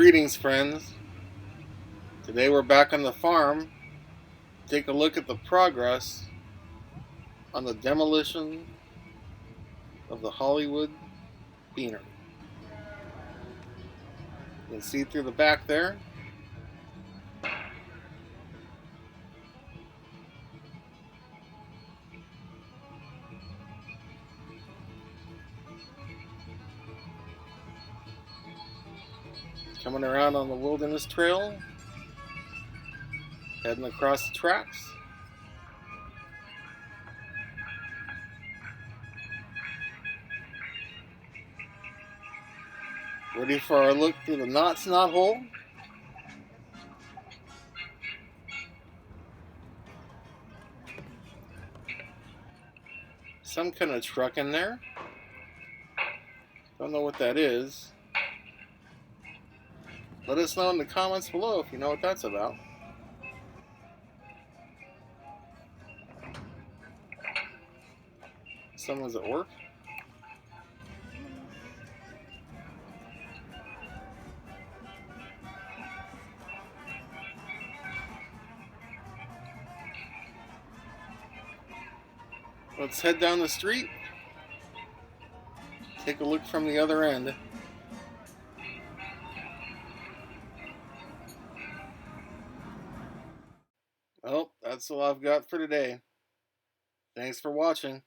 Greetings, friends. Today we're back on the farm. Take a look at the progress on the demolition of the Hollywood Beanery. You can see through the back there. Coming around on the Wilderness Trail. Heading across the tracks. Ready for our look through the Knott hole. Some kind of truck in there. Don't know what that is. Let us know in the comments below if you know what that's about. Someone's at work. Let's head down the street. Take a look from the other end. Well, that's all I've got for today. Thanks for watching.